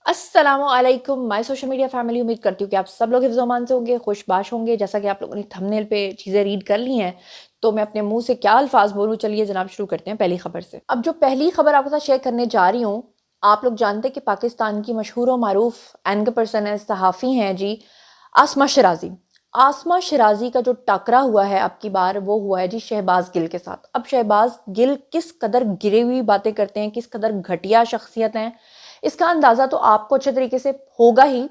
अस्सलाम वालेकुम my social media family. उम्मीद करती हूँ कि आप सब लोग हिफ्ज़ अमान से होंगे, खुशबाश होंगे। जैसा कि आप लोगों ने थंबनेल पे चीज़ें रीड कर ली हैं, तो मैं अपने मुंह से क्या अल्फाज बोलूँ, चलिए जनाब शुरू करते हैं पहली खबर से। अब जो पहली खबर आपके साथ शेयर करने जा रही हूँ, आप लोग जानते हैं कि पाकिस्तान की मशहूर और मारूफ एंकर पर्सन है, सहाफ़ी हैं जी, आसमा शराजी। आसमा शराजी का जो टाकरा हुआ है अब की बार, वो हुआ है जी शहबाज गिल के साथ। अब शहबाज गिल किस कदर गिरी हुई बातें करते हैं, किस कदर घटिया शख्सियत हैं, इसका अंदाज़ा तो आपको अच्छे तरीके से होगा ही।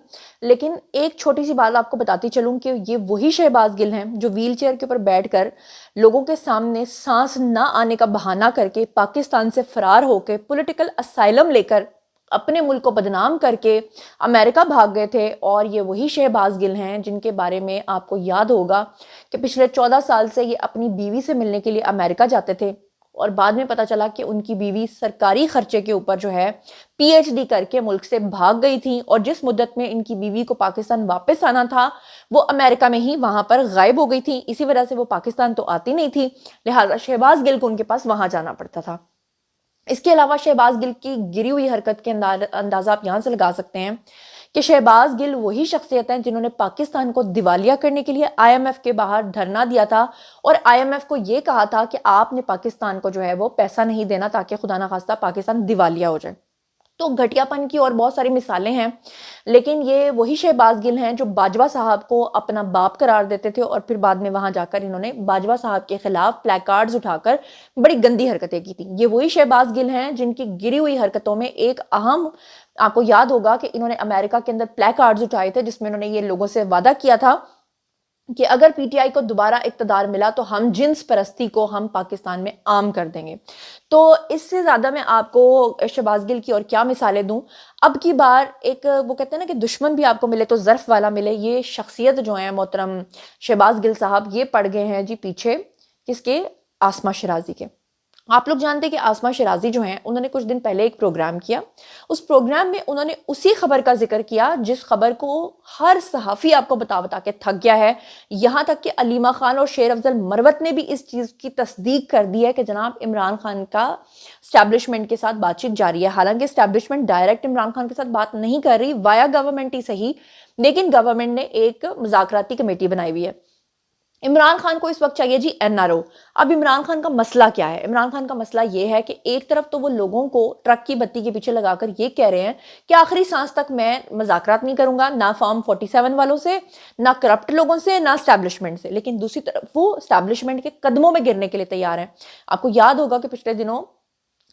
लेकिन एक छोटी सी बात आपको बताती चलूं कि ये वही शहबाज गिल हैं जो व्हील चेयर के ऊपर बैठकर लोगों के सामने सांस ना आने का बहाना करके पाकिस्तान से फरार होकर पॉलिटिकल असाइलम लेकर अपने मुल्क को बदनाम करके अमेरिका भाग गए थे। और ये वही शहबाज गिल हैं जिनके बारे में आपको याद होगा कि पिछले 14 साल से ये अपनी बीवी से मिलने के लिए अमेरिका जाते थे, और बाद में पता चला कि उनकी बीवी सरकारी खर्चे के ऊपर जो है पीएचडी करके मुल्क से भाग गई थी, और जिस मुद्दत में इनकी बीवी को पाकिस्तान वापस आना था वो अमेरिका में ही वहां पर गायब हो गई थी। इसी वजह से वो पाकिस्तान तो आती नहीं थी, लिहाजा शहबाज गिल को उनके पास वहां जाना पड़ता था। इसके अलावा शहबाज गिल की गिरी हुई हरकत के अंदाजा आप यहां से लगा सकते हैं कि शहबाज गिल वही शख्सियत हैं जिन्होंने पाकिस्तान को दिवालिया करने के लिए आईएमएफ के बाहर धरना दिया था, और आईएमएफ को यह कहा था कि आपने पाकिस्तान को जो है वो पैसा नहीं देना ताकि खुदा ना खास्ता पाकिस्तान दिवालिया हो जाए। तो घटियापन की और बहुत सारी मिसालें हैं, लेकिन ये वही शहबाज गिल हैं जो बाजवा साहब को अपना बाप करार देते थे, और फिर बाद में वहां जाकर इन्होंने बाजवा साहब के खिलाफ प्लेकार्ड्स उठाकर बड़ी गंदी हरकतें की थी। ये वही शहबाज गिल हैं जिनकी गिरी हुई हरकतों में एक अहम, आपको याद होगा कि इन्होंने अमेरिका के अंदर प्लेकार्ड्स उठाए थे जिसमें इन्होंने ये लोगों से वादा किया था कि अगर पीटीआई को दोबारा इक्तदार मिला तो हम जिन्स परस्ती को हम पाकिस्तान में आम कर देंगे। तो इससे ज्यादा मैं आपको शहबाज गिल की और क्या मिसालें दूं। अब की बार एक वो कहते हैं ना कि दुश्मन भी आपको मिले तो ज़र्फ वाला मिले, ये शख्सियत जो है मोहतरम शहबाज गिल साहब, ये पड़ गए हैं जी पीछे किसके, आसमा शराजी के। आप लोग जानते हैं कि आसमा शराजी जो हैं उन्होंने कुछ दिन पहले एक प्रोग्राम किया। उस प्रोग्राम में उन्होंने उसी खबर का जिक्र किया जिस खबर को हर सहाफ़ी आपको बता बता के थक गया है। यहाँ तक कि अलीमा खान और शेर अफजल मरवत ने भी इस चीज़ की तस्दीक कर दी है कि जनाब इमरान खान का स्टैब्लिशमेंट के साथ बातचीत जारी है। हालांकि स्टैब्लिशमेंट डायरेक्ट इमरान खान के साथ बात नहीं कर रही, वाया गवर्नमेंट ही सही, लेकिन गवर्नमेंट ने एक मुज़ाकराती कमेटी बनाई हुई है। इमरान खान को इस वक्त चाहिए जी एनआरओ। अब इमरान खान का मसला क्या है? इमरान खान का मसला ये है कि एक तरफ तो वो लोगों को ट्रक की बत्ती के पीछे लगाकर ये कह रहे हैं कि आखिरी सांस तक मैं मुज़ाकरात नहीं करूंगा, ना फॉर्म 47 वालों से, ना करप्ट लोगों से, ना स्टैब्लिशमेंट से। लेकिन दूसरी तरफ वो स्टैब्लिशमेंट के कदमों में गिरने के लिए तैयार है। आपको याद होगा कि पिछले दिनों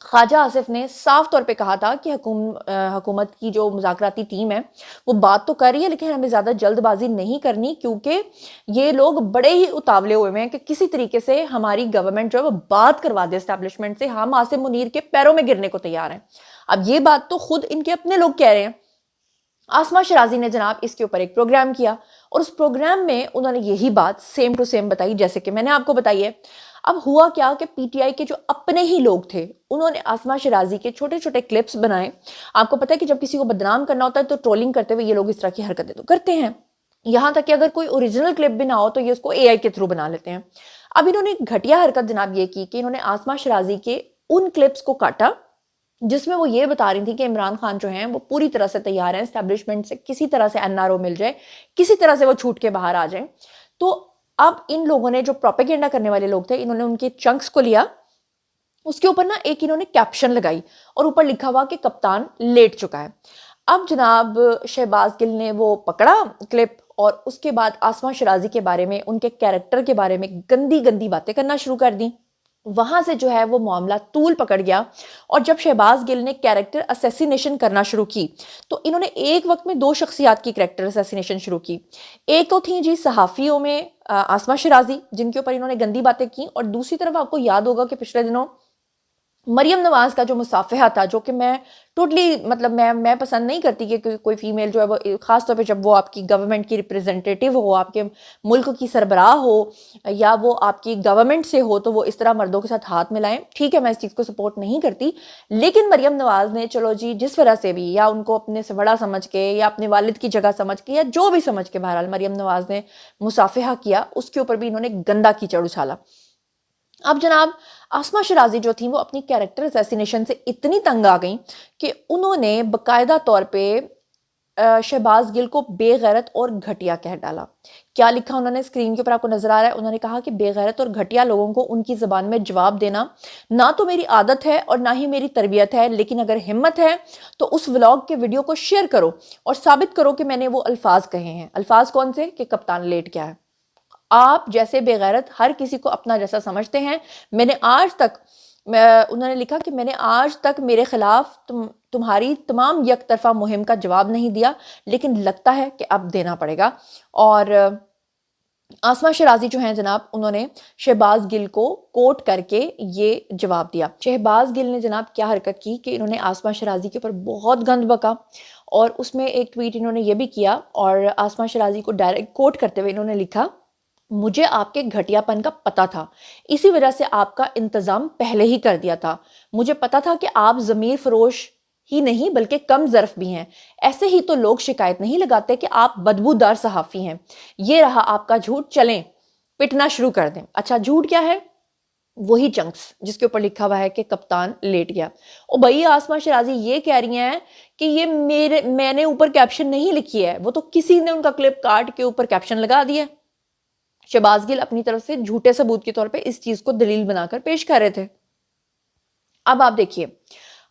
ख्वाजा आसिफ ने साफ तौर पे कहा था कि हुकूमत की जो मुज़ाकराती टीम है वो बात तो कर रही है, लेकिन हमें ज़्यादा जल्दबाजी नहीं करनी, क्योंकि ये लोग बड़े ही उतावले हुए हैं कि किसी तरीके से हमारी गवर्नमेंट जो है वो बात करवा दे एस्टैब्लिशमेंट से। हम आसिम मुनीर के पैरों में गिरने को तैयार हैं। अब ये बात तो खुद इनके अपने लोग कह रहे हैं। आसमा शराजी ने जनाब इसके ऊपर एक प्रोग्राम किया, और उस प्रोग्राम में उन्होंने यही बात सेम टू सेम बताई जैसे कि मैंने आपको बताई है। अब हुआ क्या कि पीटीआई के जो अपने ही लोग थे उन्होंने आसमा शराजी के छोटे छोटे क्लिप्स बनाए। आपको पता है कि जब किसी को बदनाम करना होता है तो ट्रोलिंग करते हुए ये लोग इस तरह की हरकतें तो करते हैं। यहां तक कि अगर कोई ओरिजिनल क्लिप भी ना हो तो ये उसको एआई के थ्रू बना लेते हैं। अब इन्होंने एक घटिया हरकत जनाब ये की कि इन्होंने आसमा शराजी के उन क्लिप्स को काटा जिसमें वो ये बता रही थी कि इमरान खान जो हैं वो पूरी तरह से तैयार हैं एस्टैब्लिशमेंट से किसी तरह से एनआरओ मिल जाए, किसी तरह से वो छूट के बाहर आ जाए। तो अब इन लोगों ने, जो प्रोपेगेंडा करने वाले लोग थे, इन्होंने उनके चंक्स को लिया, उसके ऊपर ना एक इन्होंने कैप्शन लगाई और ऊपर लिखा हुआ कि कप्तान लेट चुका है। अब जनाब शहबाज गिल ने वो पकड़ा क्लिप, और उसके बाद आसमा शराजी के बारे में, उनके कैरेक्टर के बारे में गंदी गंदी बातें करना शुरू कर दी। वहां से जो है वो मामला तूल पकड़ गया, और जब शहबाज गिल ने कैरेक्टर असैसिनेशन करना शुरू की तो इन्होंने एक वक्त में दो शख्सियात की कैरेक्टर असैसिनेशन शुरू की। एक तो थी जी सहाफ़ियों में आसमा शराजी जिनके ऊपर इन्होंने गंदी बातें की, और दूसरी तरफ आपको याद होगा कि पिछले दिनों मरियम नवाज का जो मुसाफिहा था, जो कि मैं टोटली मतलब मैं पसंद नहीं करती कि कोई फीमेल जो है वो, खास तौर पे जब वो आपकी गवर्नमेंट की रिप्रेजेंटेटिव हो, आपके मुल्क की सरबराह हो, या वो आपकी गवर्नमेंट से हो, तो वो इस तरह मर्दों के साथ हाथ मिलाएं। ठीक है, मैं इस चीज़ को सपोर्ट नहीं करती, लेकिन मरियम नवाज ने चलो जी जिस वजह से भी, या उनको अपने से बड़ा समझ के, या अपने वालिद की जगह समझ के, या जो भी समझ के, बहरहाल मरियम नवाज ने मुसाफिहा किया, उसके ऊपर भी इन्होंने गंदा कीचड़ उछाला। अब जनाब आसमा शराजी जो थी वो अपनी कैरेक्टर असैसिनेशन से इतनी तंग आ गई कि उन्होंने बकायदा तौर पे शहबाज गिल को बेगैरत और घटिया कह डाला। क्या लिखा उन्होंने, स्क्रीन के ऊपर आपको नजर आ रहा है। उन्होंने कहा कि बेगैरत और घटिया लोगों को उनकी ज़बान में जवाब देना ना तो मेरी आदत है और ना ही मेरी तरबियत है, लेकिन अगर हिम्मत है तो उस व्लॉग के वीडियो को शेयर करो और साबित करो कि मैंने वो अल्फाज कहे हैं। अल्फाज कौन से? कि कप्तान लेट गया है। आप जैसे बेगैरत हर किसी को अपना जैसा समझते हैं। मैंने आज तक, उन्होंने लिखा कि मैंने आज तक मेरे खिलाफ तुम्हारी तमाम यकतरफा मुहिम का जवाब नहीं दिया, लेकिन लगता है कि अब देना पड़ेगा। और आसमा शराजी जो हैं जनाब, उन्होंने शहबाज गिल को कोट करके ये जवाब दिया। शहबाज गिल ने जनाब क्या हरकत की कि इन्होंने आसमा शराजी के ऊपर बहुत गंद बका और उसमें एक ट्वीट इन्होंने ये भी किया और आसमा शराजी को डायरेक्ट कोट करते हुए इन्होंने लिखा, मुझे आपके घटियापन का पता था, इसी वजह से आपका इंतजाम पहले ही कर दिया था। मुझे पता था कि आप ज़मीर फरोश ही नहीं बल्कि कम ज़र्फ भी हैं। ऐसे ही तो लोग शिकायत नहीं लगाते कि आप बदबूदार सहाफ़ी हैं। ये रहा आपका झूठ, चलें पिटना शुरू कर दें। अच्छा, झूठ क्या है? वही चंक्स जिसके ऊपर लिखा हुआ है कि कप्तान लेट गया। ओ भाई, आसमा शराजी ये कह रही हैं कि ये मैंने ऊपर कैप्शन नहीं लिखी है, वो तो किसी ने उनका क्लिप काट के ऊपर कैप्शन लगा दिया। शहबाज गिल अपनी तरफ से झूठे सबूत के तौर पे इस चीज को दलील बनाकर पेश कर रहे थे। अब आप देखिए,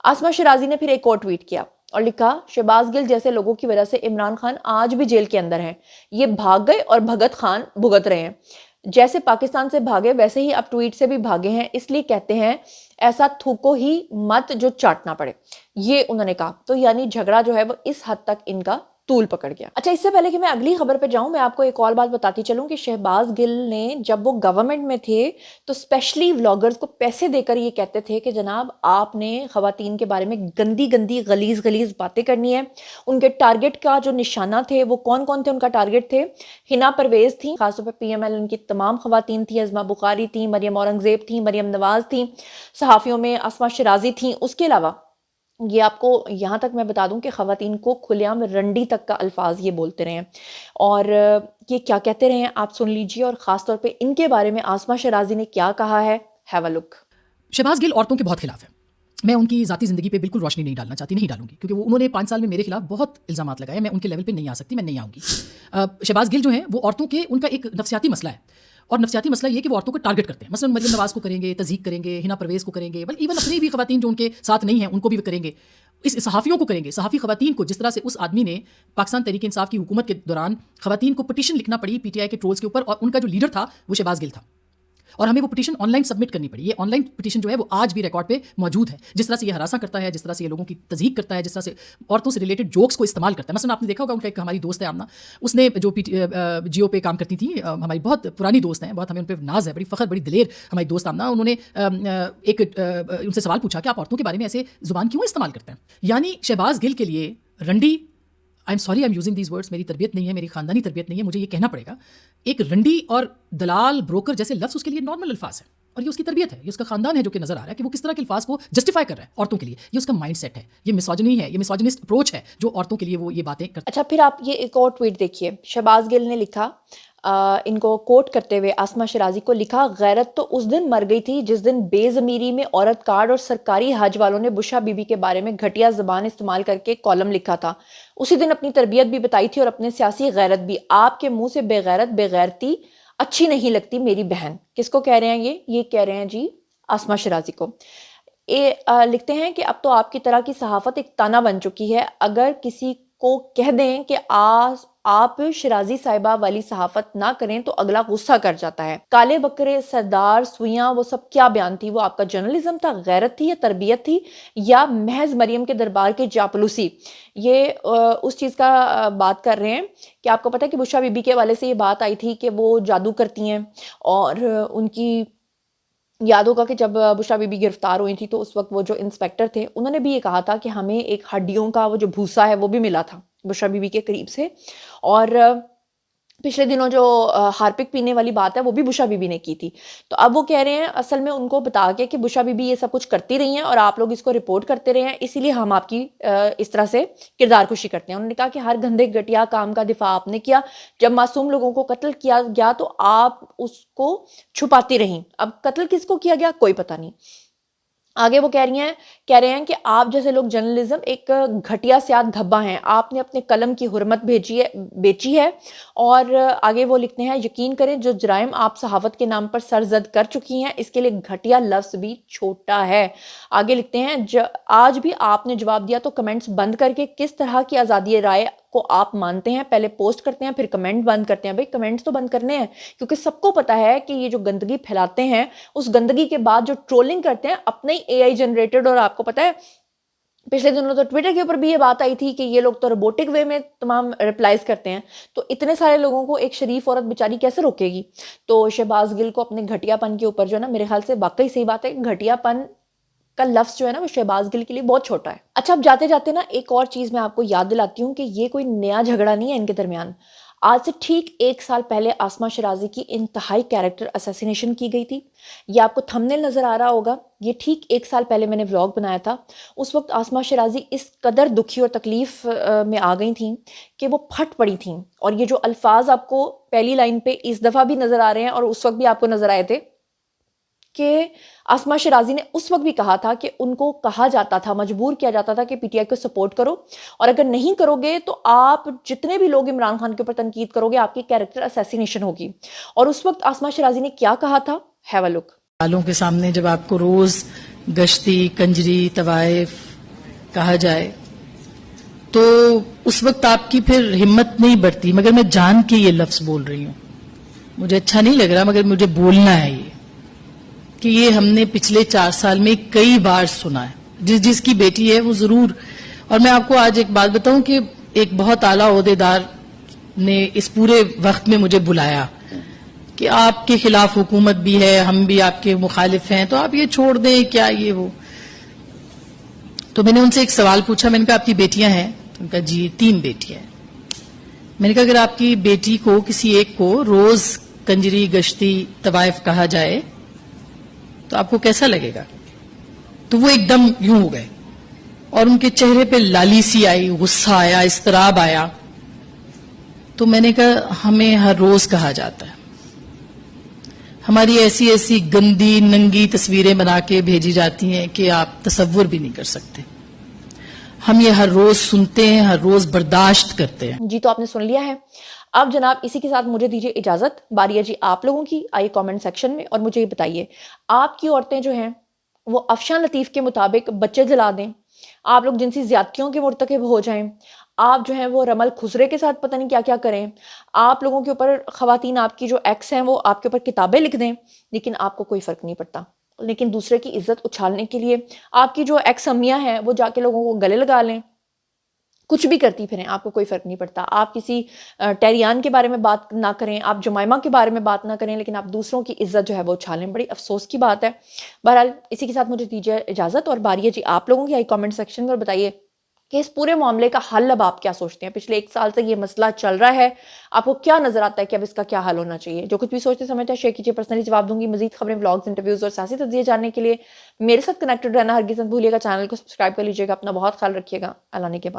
आसमा शराजी ने फिर एक और ट्वीट किया और लिखा, शहबाज गिल जैसे लोगों की वजह से इमरान खान आज भी जेल के अंदर हैं। ये भाग गए और भगत खान भुगत रहे हैं। जैसे पाकिस्तान से भागे वैसे ही अब ट्वीट से भी भागे हैं, इसलिए कहते हैं ऐसा थूको ही मत जो चाटना पड़े। ये उन्होंने कहा। तो यानी झगड़ा जो है वो इस हद तक इनका तूल पकड़ गया। अच्छा, इससे पहले कि मैं अगली खबर पे जाऊं, मैं आपको एक और बात बताती चलूं कि शहबाज गिल ने जब वो गवर्नमेंट में थे तो स्पेशली व्लॉगर्स को पैसे देकर ये कहते थे कि जनाब आपने खवातीन के बारे में गंदी गंदी गलीज गलीज बातें करनी है। उनके टारगेट का जो निशाना थे वो कौन कौन थे? उनका टारगेट थे हिना परवेज थी, खासतौर पर PML की तमाम खवातीन थी, अजमा बुखारी थी, मरियम औरंगजेब थी, मरियम नवाज थी, सहाफ़ियों में आसमा शराजी थी। उसके अलावा ये आपको यहाँ तक मैं बता दूं कि ख़वातीन को खुलेआम रंडी तक का अल्फाज ये बोलते रहे हैं। और ये क्या कहते रहे हैं आप सुन लीजिए, और ख़ास तौर पे इनके बारे में आसमा शराजी ने क्या कहा है। Have a look. Shahbaz Gill औरतों के बहुत खिलाफ है। मैं उनकी ज़ाती ज़िंदगी पे बिल्कुल रोशनी नहीं डालना चाहती, नहीं डालूंगी, क्योंकि उन्होंने 5 साल में मेरे खिलाफ बहुत इल्ज़ामात लगाए। मैं उनके लेवल पे नहीं आ सकती, मैं नहीं आऊँगी। शहबाज गिल जो हैं वो औरतों के, उनका एक नफसियाती मसला है, और नफसियाती मसला ये कि वो औरतों को टारगेट करते हैं। मसलन मरियम नवाज को करेंगे, तज़हीक करेंगे, हिना परवेज़ को करेंगे, बल्कि इवन अपनी भी खवातीन जो उनके साथ नहीं हैं उनको भी करेंगे, इस सहाफ़ियों को करेंगे, सहाफ़ी खवातीन को। जिस तरह से उस आदमी ने पाकिस्तान तहरीक इंसाफ की हुकूमत के दौरान खवातीन को पिटीशन लिखना पड़ी PTI के ट्रोल्स के ऊपर, और उनका जो लीडर था वो शहबाज गिल था, और हमें वो पिटीशन ऑनलाइन सबमिट करनी पड़ी। ये ऑनलाइन पिटीशन जो है वो आज भी रिकॉर्ड पे मौजूद है। जिस तरह से ये हरासा करता है, जिस तरह से ये लोगों की तज़हीक करता है, जिस तरह से औरतों से रिलेटेड जोक्स को इस्तेमाल करता है। मसलन आपने देखा होगा, उनका एक हमारी दोस्त है आमना, उसने जो जियो पे काम करती थी, हमारी बहुत पुरानी दोस्त हैं, बहुत हमें उन पर नाज है, बड़ी फ़ख्र, बड़ी दिलेर हमारी दोस्त आमना। उन्होंने उनसे सवाल पूछा कि आप औरतों के बारे में ऐसे ज़ुबान क्यों इस्तेमाल करते हैं। यानी शहबाज गिल के लिए रंडी, I am sorry I am using these words, मेरी तरबियत नहीं है, मेरी खानदानी तरबियत नहीं है, मुझे ये कहना पड़ेगा, एक रंडी और दलाल, ब्रोकर जैसे लफ्ज़ उसके लिए नॉर्मल अल्फाज है, और ये उसकी तरबियत है, ये उसका खानदान है जो कि नजर आ रहा है कि वो किस तरह के अल्फाज को जस्टिफाई कर रहा है औरतों के लिए। ये उसका माइंड सेट है, ये मिसोजिनी है, ये मिसोजिनिस्ट अप्रोच है जो औरतों के लिए वो ये बातें करता है। अच्छा, फिर आप ये एक और ट्वीट देखिए। शहबाज गिल ने लिखा, इनको कोट करते हुए आसमा शराजी को लिखा, गैरत तो उस दिन मर गई थी जिस दिन बेज़मीरी में औरत कार्ड और सरकारी हज वालों ने बुशा बीबी के बारे में घटिया ज़बान इस्तेमाल करके कॉलम लिखा था। उसी दिन अपनी तरबियत भी बताई थी और अपने सियासी गैरत भी। आपके मुंह से बेगैरत बेगैरती अच्छी नहीं लगती मेरी बहन। किसको कह रहे हैं ये कह रहे हैं जी आसमा शराजी को। लिखते हैं कि अब तो आपकी तरह की सहाफत एक ताना बन चुकी है। अगर किसी को कह दें कि आप शराजी साहिबा वाली सहाफत ना करें तो अगला गुस्सा कर जाता है। काले बकरे, सरदार, सुइयां, वो सब क्या बयान थी? वो आपका जर्नलिज्म था, गैरत थी या तरबियत थी, या महज मरियम के दरबार की चापलूसी? ये उस चीज़ का बात कर रहे हैं कि आपको पता है कि बुशा बीबी के हवाले से ये बात आई थी कि वो जादू करती हैं, और उनकी याद होगा कि जब बुशरा बीबी गिरफ्तार हुई थी तो उस वक्त वो जो इंस्पेक्टर थे उन्होंने भी ये कहा था कि हमें एक हड्डियों का वो जो भूसा है वो भी मिला था बुशरा बीबी के करीब से। और पिछले दिनों जो हार्पिक पीने वाली बात है वो भी बुशरा बीबी ने की थी। तो अब वो कह रहे हैं असल में उनको बता के कि बुशरा बीबी ये सब कुछ करती रही हैं और आप लोग इसको रिपोर्ट करते रहे हैं, इसीलिए हम आपकी इस तरह से किरदार कुशी करते हैं। उन्होंने कहा कि हर गंदे घटिया काम का दिफा आपने किया, जब मासूम लोगों को कत्ल किया गया तो आप उसको छुपाती रहीं। अब कत्ल किसको किया गया कोई पता नहीं। آگے وہ کہہ رہے ہیں کہ آپ جیسے لوگ جرنلزم ایک گھٹیا سیاہ دھبا ہیں، آپ نے اپنے قلم کی حرمت بیچی ہے. اور آگے وہ لکھتے ہیں یقین کریں جو جرائم آپ صحافت کے نام پر سرزد کر چکی ہیں اس کے لیے گھٹیا لفظ بھی چھوٹا ہے. آگے لکھتے ہیں آج بھی آپ نے جواب دیا تو کمنٹس بند کر کے کس طرح کی آزادی رائے کو آپ مانتے ہیں؟ پہلے پوسٹ کرتے ہیں پھر کمنٹ بند کرتے ہیں. بھئی کمنٹس تو بند کرنے ہیں کیونکہ سب کو پتا ہے کہ یہ جو گندگی پھیلاتے ہیں اس گندگی کے بعد جو ٹرولنگ کرتے ہیں اپنے ہی اے آئی جنریٹڈ. اور آپ کو پتا ہے پچھلے دنوں تو ٹویٹر کے اوپر بھی یہ بات آئی تھی کہ یہ لوگ تو روبوٹک وے میں تمام ریپلائز کرتے ہیں. تو اتنے سارے لوگوں کو ایک شریف عورت بیچاری کیسے روکے گی؟ تو شہباز گل کو اپنے گھٹیا پن کے اوپر جو ہے نا میرے خیال سے واقعی صحیح بات ہے کہ گھٹیا پن کا لفظ جو ہے نا وہ شہباز گل کے لیے بہت چھوٹا ہے. اچھا اب جاتے جاتے نا ایک اور چیز میں آپ کو یاد دلاتی ہوں کہ یہ کوئی نیا جھگڑا نہیں ہے ان کے درمیان. آج سے ٹھیک 1 سال پہلے آسماں شرازی کی انتہائی کیریکٹر اسیسینیشن کی گئی تھی. یہ آپ کو تھمبنیل نظر آ رہا ہوگا. یہ ٹھیک 1 سال پہلے میں نے ولاگ بنایا تھا. اس وقت آسماں شرازی اس قدر دکھی اور تکلیف میں آ گئی تھیں کہ وہ پھٹ پڑی تھیں. اور یہ جو الفاظ آپ کو پہلی لائن پہ اس دفعہ بھی نظر آ رہے ہیں اور اس وقت بھی آپ کو نظر آئے تھے کہ آسماں شرازی نے اس وقت بھی کہا تھا کہ ان کو کہا جاتا تھا مجبور کیا جاتا تھا کہ پی ٹی آئی کو سپورٹ کرو اور اگر نہیں کرو گے تو آپ جتنے بھی لوگ عمران خان کے اوپر تنقید کرو گے آپ کی کیریکٹر اسیسینیشن ہوگی. اور اس وقت آسماں شرازی نے کیا کہا تھا؟ ہیو اے لک. والوں کے سامنے جب آپ کو روز گشتی کنجری طوائف کہا جائے تو اس وقت آپ کی پھر ہمت نہیں بڑھتی. مگر میں جان کے یہ لفظ بول رہی ہوں, مجھے اچھا نہیں لگ رہا مگر مجھے بولنا ہے یہ کہ یہ ہم نے پچھلے 4 سال میں کئی بار سنا ہے. جس کی بیٹی ہے وہ ضرور. اور میں آپ کو آج ایک بات بتاؤں کہ ایک بہت اعلیٰ عہدیدار نے اس پورے وقت میں مجھے بلایا کہ آپ کے خلاف حکومت بھی ہے, ہم بھی آپ کے مخالف ہیں, تو آپ یہ چھوڑ دیں کیا یہ وہ. تو میں نے ان سے ایک سوال پوچھا, میں نے کہا آپ کی بیٹیاں ہیں؟ ان کا جی 3 بیٹیاں ہیں. میں نے کہا اگر آپ کی بیٹی کو کسی ایک کو روز کنجری گشتی طوائف کہا جائے تو آپ کو کیسا لگے گا؟ تو وہ ایک دم یوں ہو گئے اور ان کے چہرے پہ لالی سی آئی, غصہ آیا, اضطراب آیا. تو میں نے کہا ہمیں ہر روز کہا جاتا ہے, ہماری ایسی ایسی گندی ننگی تصویریں بنا کے بھیجی جاتی ہیں کہ آپ تصور بھی نہیں کر سکتے. ہم یہ ہر روز سنتے ہیں, ہر روز برداشت کرتے ہیں. جی تو آپ نے سن لیا ہے. اب جناب اسی کے ساتھ مجھے دیجیے اجازت. باری ہے جی آپ لوگوں کی. آئیے کامنٹ سیکشن میں اور مجھے یہ بتائیے آپ کی عورتیں جو ہیں وہ افشاں لطیف کے مطابق بچے جلا دیں, آپ لوگ جنسی زیادتیوں کے مرتکب ہو جائیں, آپ جو ہیں وہ رمل خسرے کے ساتھ پتہ نہیں کیا کیا کریں, آپ لوگوں کے اوپر خواتین آپ کی جو ایکس ہیں وہ آپ کے اوپر کتابیں لکھ دیں, لیکن آپ کو کوئی فرق نہیں پڑتا. لیکن دوسرے کی عزت اچھالنے کے لیے آپ کی جو ایکس امیاں ہیں وہ جا کے لوگوں کو گلے لگا لیں, کچھ بھی کرتی پھریں, آپ کو کوئی فرق نہیں پڑتا. آپ کسی ٹیریان کے بارے میں بات نہ کریں, آپ جمائمہ کے بارے میں بات نہ کریں, لیکن آپ دوسروں کی عزت جو ہے وہ اچھالیں. بڑی افسوس کی بات ہے. بہرحال اسی کے ساتھ مجھے دیجیے اجازت اور باری ہے جی آپ لوگوں کی. آئی کامنٹ سیکشن میں بتائیے کہ اس پورے معاملے کا حل اب آپ کیا سوچتے ہیں. پچھلے 1 سال سے یہ مسئلہ چل رہا ہے, آپ کو کیا نظر آتا ہے کہ اب اس کا کیا حل ہونا چاہیے؟ جو کچھ بھی سوچتے سمجھتے ہیں شیئر کیجیے, پرسنلی جواب دوں گی. مزید خبریں, ولاگز, انٹرویوز اور سیاسی تجزیے جاننے کے لیے میرے ساتھ کنیکٹڈ رہنا ہرگز مت بھولیے گا. چینل کو سبسکرائب کر لیجیے گا. اپنا بہت خیال رکھیے گا. اللہ نے کے بعد.